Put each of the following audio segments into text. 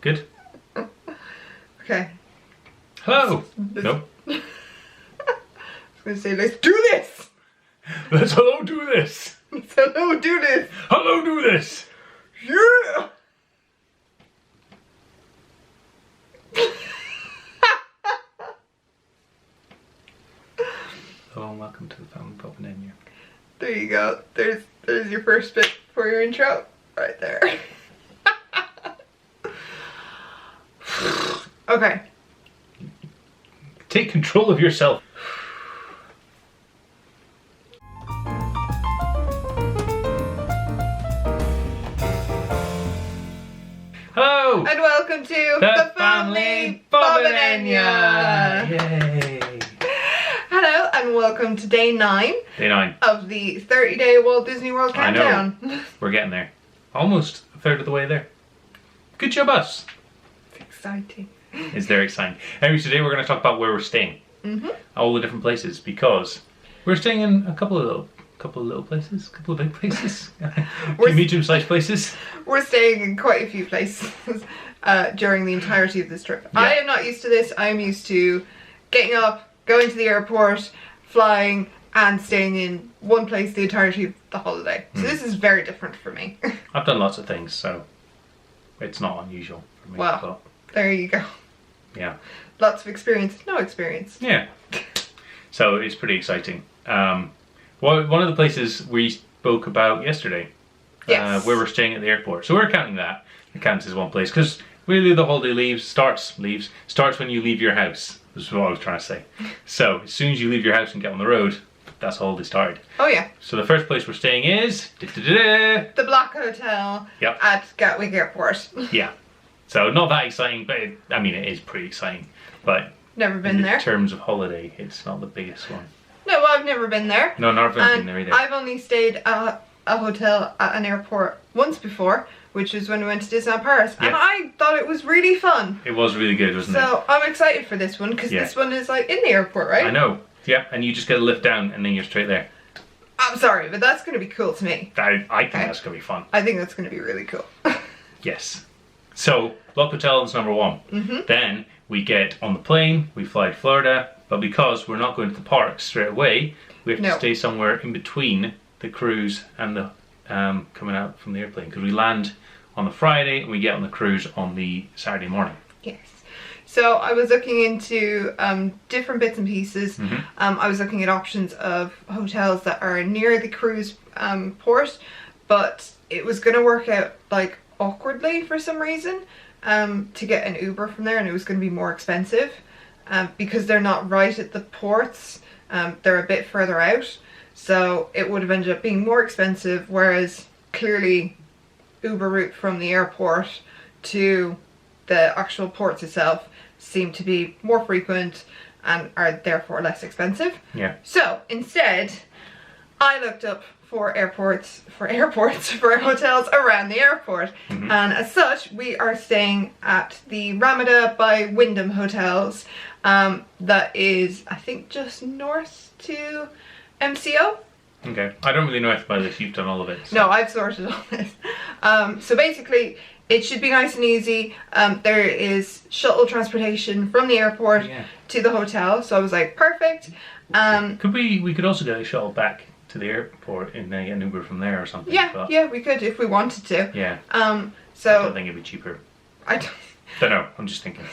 Good. Okay. Hello. Nope. I was going to say, let's do this. Let's hello do this. Let's hello do this. Hello do this. Yeah. Hello and welcome to the family pub and Enya. There you go. There's your first bit for your intro. Right there. Okay. Take control of yourself. Hello! And welcome to the family Bob and Enya. Yay! Hello and welcome to day 9. Day 9. Of the 30-day Walt Disney World countdown. I know. We're getting there. Almost a third of the way there. Good job us. It's exciting. It's very exciting. Anyway, today we're going to talk about where we're staying. All the different places, because we're staying in a couple of little places, a couple of big places, medium-sized places. We're staying in quite a few places during the entirety of this trip. Yeah. I am not used to this. I am used to getting up, going to the airport, flying, and staying in one place the entirety of the holiday. So this is very different for me. I've done lots of things, so it's not unusual for me. Well, but, there you go. yeah. Lots of experience, no experience. Yeah. So it's pretty exciting. One of the places we spoke about yesterday, Yes. where we're staying at the airport. So we're counting that. It counts as one place because really the holiday starts when you leave your house. This is what I was trying to say. So as soon as you leave your house and get on the road, that's holiday started. Oh yeah. So the first place we're staying is the Black Hotel at Gatwick Airport. Yeah. So not that exciting, but it is pretty exciting. But never been there. In terms of holiday, it's not the biggest one. No, well, I've never been there. No, I've never been there either. I've only stayed at a hotel at an airport once before, which was when we went to Disneyland Paris, and I thought it was really fun. It was really good, wasn't it? So I'm excited for this one because this one is like in the airport, right? I know. Yeah, and you just get a lift down and then you're straight there. I'm sorry, but that's going to be cool to me. I think that's going to be fun. I think that's going to be really cool. Yes. So, Lock Hotel is number 1. Then we get on the plane, we fly to Florida, but because we're not going to the parks straight away, we have to stay somewhere in between the cruise and the coming out from the airplane, because we land on the Friday and we get on the cruise on the Saturday morning. Yes. So I was looking into different bits and pieces. I was looking at options of hotels that are near the cruise port, but it was going to work out like awkwardly for some reason to get an Uber from there, and it was going to be more expensive because they're not right at the ports. They're a bit further out, so it would have ended up being more expensive, whereas clearly Uber route from the airport to the actual ports itself seem to be more frequent and are therefore less expensive. Yeah. So instead, I looked up for hotels around the airport, and as such, we are staying at the Ramada by Wyndham Hotels. That is, I think, just north to MCO. Okay. I don't really know anything about this. You've done all of it. So. No, I've sorted all this. So basically, it should be nice and easy. There is shuttle transportation from the airport to the hotel, so I was like, perfect. We could also get a shuttle back to the airport and then get an Uber from there or something. Yeah, we could if we wanted to. Yeah. So I don't think it'd be cheaper. I don't know. I'm just thinking.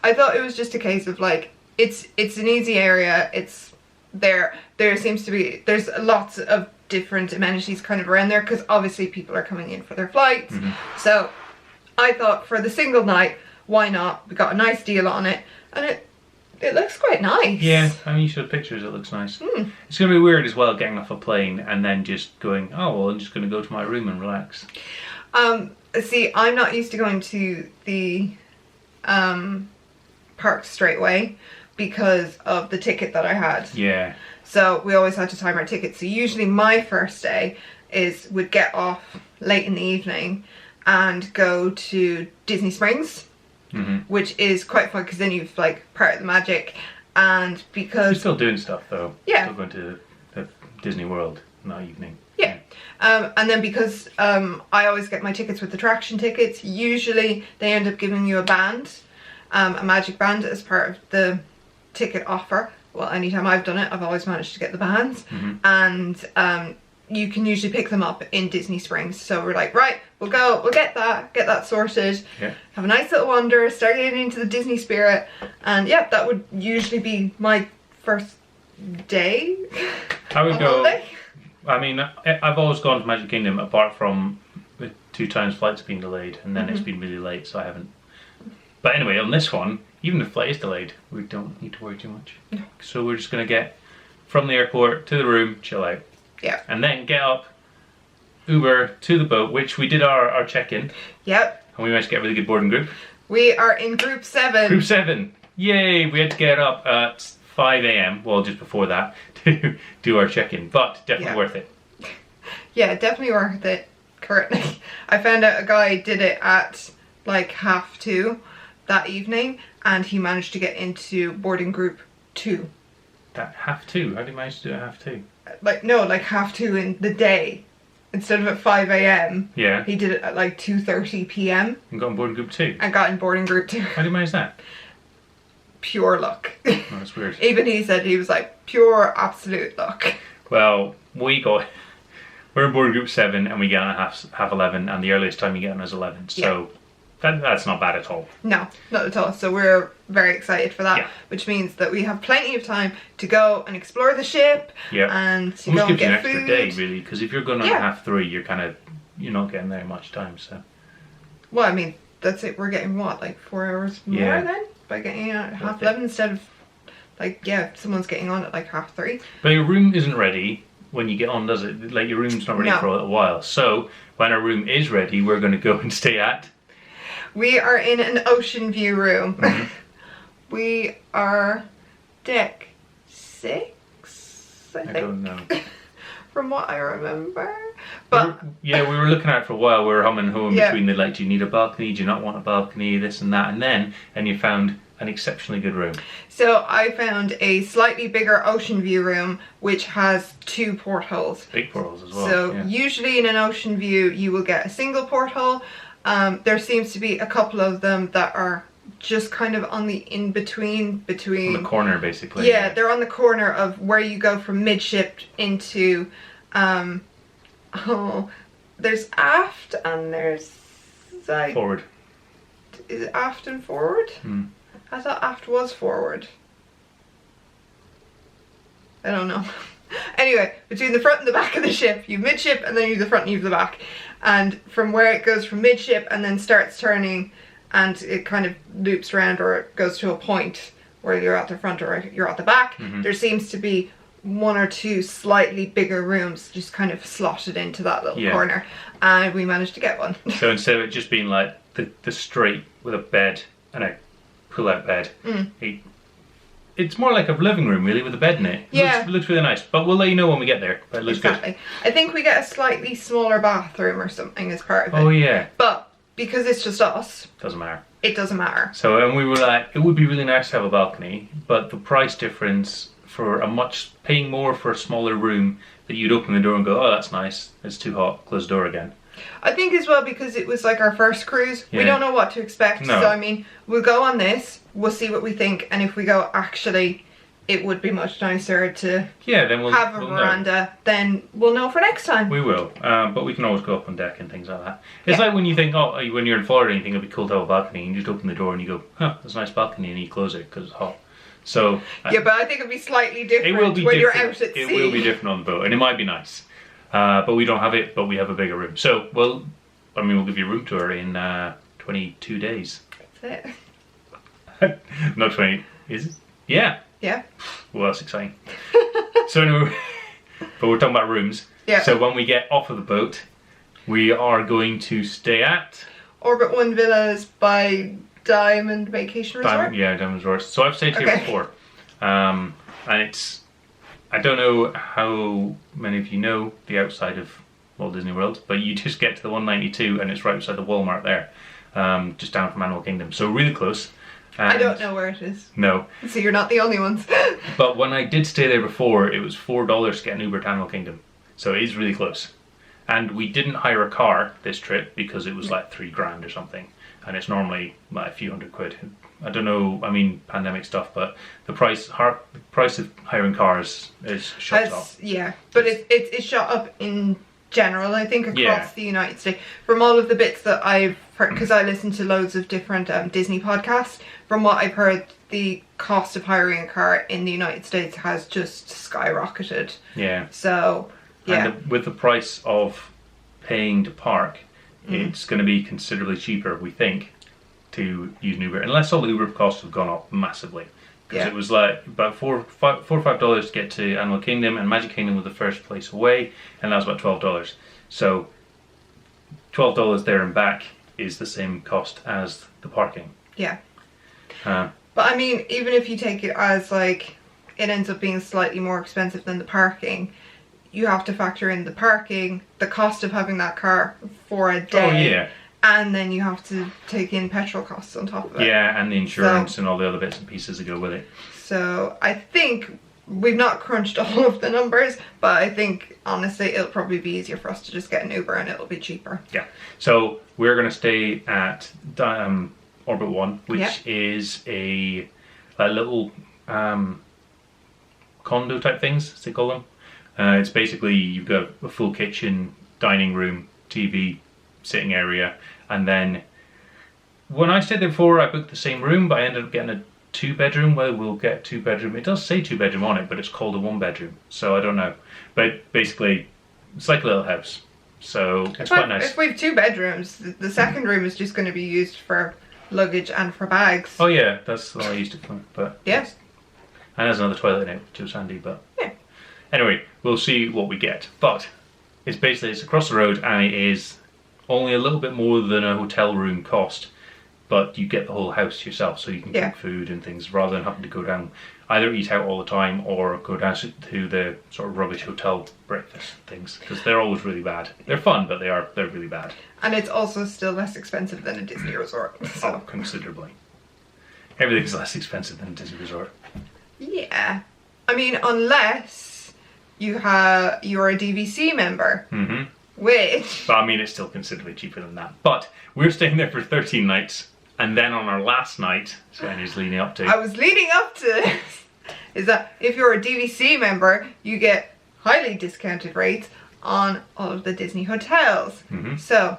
I thought it was just a case of like it's an easy area. It's there seems to be there's lots of different amenities kind of around there because obviously people are coming in for their flights. So I thought for the single night, why not? We got a nice deal on it, and it looks quite nice. Yeah, you showed pictures, it looks nice. It's going to be weird as well, getting off a plane and then just going, oh, well, I'm just going to go to my room and relax. See, I'm not used to going to the park straight away because of the ticket that I had. Yeah. So we always had to time our tickets. So usually my first day would get off late in the evening and go to Disney Springs. Which is quite fun because then you've like part of the magic, and because you're still doing stuff though. Yeah. Still going to the Disney World in that evening. Yeah. And then because I always get my tickets with attraction tickets, usually they end up giving you a band, a magic band as part of the ticket offer. Well, anytime I've done it, I've always managed to get the bands. And you can usually pick them up in Disney Springs. So we're like, right, we'll get that sorted. Yeah. Have a nice little wander, start getting into the Disney spirit. And yeah, that would usually be my first day. I would go, holiday. I mean, I've always gone to Magic Kingdom apart from the 2 times flights being delayed, and then it's been really late, so I haven't. But anyway, on this one, even if the flight is delayed, we don't need to worry too much. No. So we're just going to get from the airport to the room, chill out. Yeah. And then get up, Uber to the boat, which we did our check-in. Yep. And we managed to get a really good boarding group. We are in group 7. Group 7. Yay! We had to get up at 5 a.m. Well, just before that to do our check-in, but definitely worth it. Yeah, definitely worth it. Currently, I found out a guy did it at like 2:30 that evening, and he managed to get into boarding group 2. At 2:30? How did you manage to do it at 2:30? Like 2:30 in the day. Instead of at 5 a.m. Yeah. He did it at like 2:30 p.m. And got on boarding group 2? And got in boarding group 2. How did you manage that? Pure luck. Oh, that's weird. Even he said he was like, pure absolute luck. Well, we're in boarding group 7 and we get on at half 11, and the earliest time you get on is 11. So that's not bad at all. No, not at all. So we're very excited for that, which means that we have plenty of time to go and explore the ship and to go and get food. Almost gives you an extra day, really, because if you're going on at 3:30, you're not getting there much time. So. Well, I mean, that's it. We're getting what, like 4 hours more then? By getting in at 11:30 instead of, like, someone's getting on at like 3:30. But your room isn't ready when you get on, does it? Like, your room's not ready for a little while. So when our room is ready, we're going to go and stay at. We are in an ocean view room. We are deck 6, I think. I don't know. From what I remember. But we were looking at it for a while. We were humming and hawing between the, like, do you need a balcony? Do you not want a balcony? This and that. And you found an exceptionally good room. So I found a slightly bigger ocean view room, which has 2 portholes. Big portholes as well. So usually in an ocean view, you will get a single porthole. There seems to be a couple of them that are just kind of on the in-between. On the corner, basically. Yeah, they're on the corner of where you go from midship into... there's aft and there's... like, forward. Is it aft and forward? I thought aft was forward. I don't know. Anyway, between the front and the back of the ship, you have midship and then you have the front and you have the back. And from where it goes from midship and then starts turning and it kind of loops around, or it goes to a point where you're at the front or you're at the back, there seems to be 1 or 2 slightly bigger rooms just kind of slotted into that little corner. And we managed to get one. So instead of it just being like the straight with a bed and a pull-out bed, it's more like a living room, really, with a bed in it. It looks really nice, but we'll let you know when we get there. But it looks good. I think we get a slightly smaller bathroom or something as part of it. Oh yeah. But because it's just us, doesn't matter. It doesn't matter. So, and we were like, it would be really nice to have a balcony, but the price difference for paying more for a smaller room, that you'd open the door and go, oh, that's nice, it's too hot, close the door again. I think as well, because it was like our first cruise, we don't know what to expect. No. So I mean, we'll go on this, we'll see what we think, and if we go, actually, it would be much nicer to then we'll have a veranda, then we'll know for next time. We will, but we can always go up on deck and things like that. It's like when you think, when you're in Florida and you think it'd be cool to have a balcony, and you just open the door and you go, huh, there's a nice balcony, and you close it because it's hot. So but I think it'll be slightly different you're out at sea. It will be different on the boat, and it might be nice. But we don't have it, but we have a bigger room. So, we'll give you a room tour in 22 days. That's it. Not 20, is it? Yeah. Yeah. Well, that's exciting. So anyway, but we're talking about rooms. Yeah. So when we get off of the boat, we are going to stay at... Orbit 1 Villas by Diamond Vacation Resort? Diamond Resort. So I've stayed here before. And it's... I don't know how many of you know the outside of Walt Disney World, but you just get to the 192 and it's right outside the Walmart there, just down from Animal Kingdom. So really close. And I don't know where it is. No. So you're not the only ones. But when I did stay there before, it was $4 to get an Uber to Animal Kingdom. So it is really close. And we didn't hire a car this trip because it was like $3,000 or something, and it's normally like a few £100. I don't know. I mean, pandemic stuff, but the price of hiring cars is shot up. Yeah, but it's shot up in general, I think, across the United States. From all of the bits that I've heard, because I listen to loads of different Disney podcasts, from what I've heard, the cost of hiring a car in the United States has just skyrocketed. Yeah. So, yeah. And with the price of paying to park, it's going to be considerably cheaper, we think, to use an Uber, unless all the Uber costs have gone up massively. Because it was like about $4 or $5 to get to Animal Kingdom, and Magic Kingdom was the first place away, and that was about $12. So $12 there and back is the same cost as the parking. Yeah. But I mean, even if you take it as like it ends up being slightly more expensive than the parking, you have to factor in the parking, the cost of having that car for a day. Oh yeah. And then you have to take in petrol costs on top of it. Yeah, and the insurance and all the other bits and pieces that go with it. So I think we've not crunched all of the numbers, but I think honestly it'll probably be easier for us to just get an Uber and it'll be cheaper. Yeah. So we're going to stay at Orbit 1, which is a little condo type things, as they call them. It's basically, you've got a full kitchen, dining room, TV, sitting area, and then when I stayed there before, I booked the same room, but I ended up getting a 2-bedroom. Well, we'll get 2-bedroom. It does say 2-bedroom on it, but it's called a 1-bedroom, so I don't know. But basically, it's like a little house, so it's quite nice. If we have 2 bedrooms, the second room is just going to be used for luggage and for bags. Oh yeah, that's what I used it for. But yeah, and there's another toilet in it, which was handy. But yeah. Anyway, we'll see what we get. But it's across the road, and it is only a little bit more than a hotel room cost, but you get the whole house yourself, so you can cook food and things rather than having to go down, either eat out all the time or go down to the sort of rubbish hotel breakfast things, because they're always really bad. They're fun, but they're really bad. And it's also still less expensive than a Disney resort. So. Oh, considerably. Everything's less expensive than a Disney resort. Yeah, I mean, unless you're a DVC member. Mm-hmm. Which? But I mean, it's still considerably cheaper than that. But we're staying there for 13 nights, and then on our last night, so Annie's leading up to. I was leading up to this. Is that if you're a DVC member, you get highly discounted rates on all of the Disney hotels. Mm-hmm. So,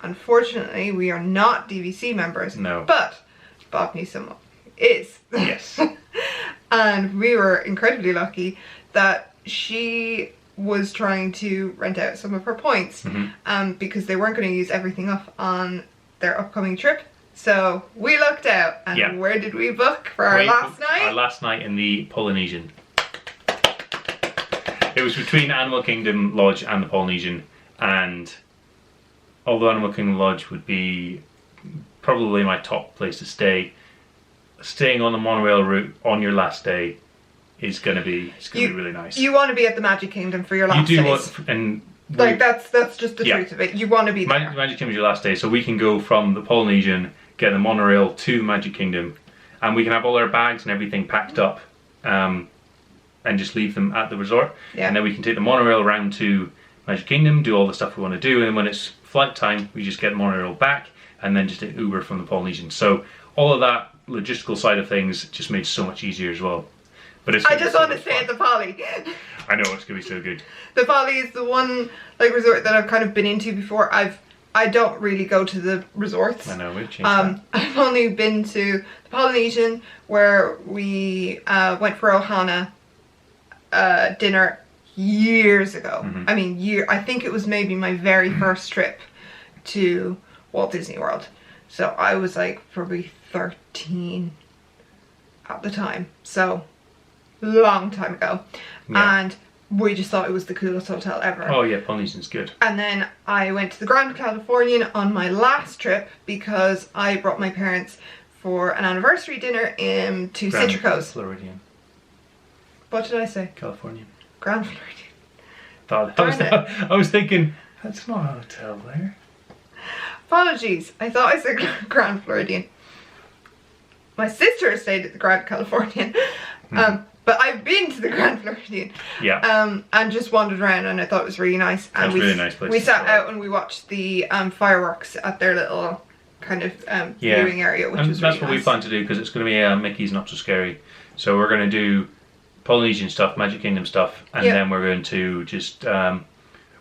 unfortunately, we are not DVC members. No. But Bob Newsom is. Yes. And we were incredibly lucky that she was trying to rent out some of her points, because they weren't going to use everything up on their upcoming trip. So we lucked out, and where did we book for our last night? Our last night in the Polynesian. It was between Animal Kingdom Lodge and the Polynesian, and although Animal Kingdom Lodge would be probably my top place to stay, staying on the monorail route on your last day is going to be really nice. You want to be at the Magic Kingdom for your last day. That's just the truth of it. You want to be there. Magic Kingdom is your last day, so we can go from the Polynesian, get the monorail to Magic Kingdom, and we can have all our bags and everything packed up, and just leave them at the resort. Yeah. And then we can take the monorail around to Magic Kingdom, do all the stuff we want to do, and when it's flight time, we just get the monorail back, and then just take Uber from the Polynesian. So all of that logistical side of things just made it so much easier as well. But I just want to stay at the Poly. I know, it's going to be so good. The Poly is the one resort that I've kind of been into before. I don't really go to the resorts. I know, we've changed that. I've only been to the Polynesian, where we went for Ohana dinner years ago. Mm-hmm. I mean, I think it was maybe my very first trip to Walt Disney World. So I was like probably 13 at the time. So long time ago. Yeah. And we just thought it was the coolest hotel ever. Oh yeah, Polynesian's good. And then I went to the Grand Californian on my last trip because I brought my parents for an anniversary dinner to Citrico's. Floridian. What did I say? Californian. Grand Floridian. I was thinking, that's not a hotel there. Apologies, I thought I said Grand Floridian. My sister stayed at the Grand Californian. But I've been to the Grand Floridian. Yeah. And just wandered around, and I thought it was really nice. And That's a really nice place. We sat out and we watched the fireworks at their little kind of viewing area, which was really that's what nice. we plan to do, because it's going to be Mickey's Not So Scary. So we're going to do Polynesian stuff, Magic Kingdom stuff, and then we're going to just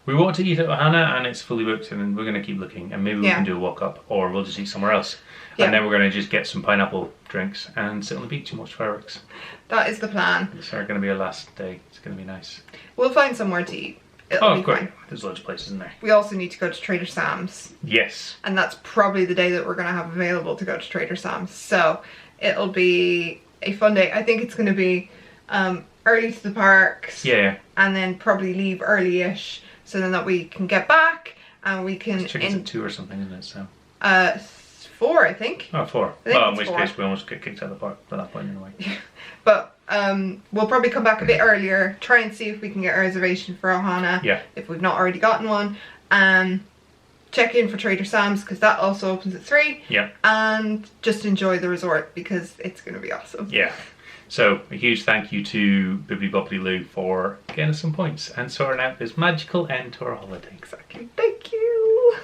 we want to eat at Ohana, and it's fully booked, and we're going to keep looking, and maybe we can do a walk up, or we'll just eat somewhere else, and then we're going to just get some pineapple drinks and sit on the beach and watch fireworks. That is the plan. It's going to be our last day. It's going to be nice. We'll find somewhere to eat. It'll be great. fine. There's loads of places in there. We also need to go to Trader Sam's. Yes. And that's probably the day that we're going to have available to go to Trader Sam's. So it'll be a fun day. I think it's going to be early to the parks. Yeah. And then probably leave early-ish, so then that we can get back and we can... Chicken's at 2 or something, isn't it? So. 4, I think. Oh, 4. Well, in which case we almost get kicked out of the park at that point anyway. But we'll probably come back a bit earlier, try and see if we can get a reservation for Ohana. Yeah. If we've not already gotten one. Check in for Trader Sam's, because that also opens at 3. Yeah. And just enjoy the resort, because it's going to be awesome. Yeah. So a huge thank you to Bibbly Bobbly Lou for getting us some points and sorting out this magical end to our holiday. Exactly. Thank you.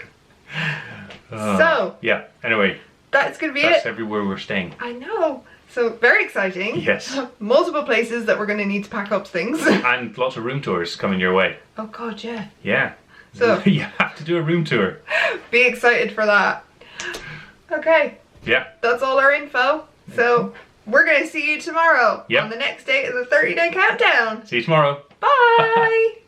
So. Yeah. Anyway. That's going to be That's everywhere we're staying. I know. So very exciting. Yes. Multiple places that we're going to need to pack up things. And lots of room tours coming your way. Oh God, yeah. Yeah. So you have to do a room tour. Be excited for that. Okay. Yeah. That's all our info. So we're going to see you tomorrow on the next day of the 30-day countdown. See you tomorrow. Bye.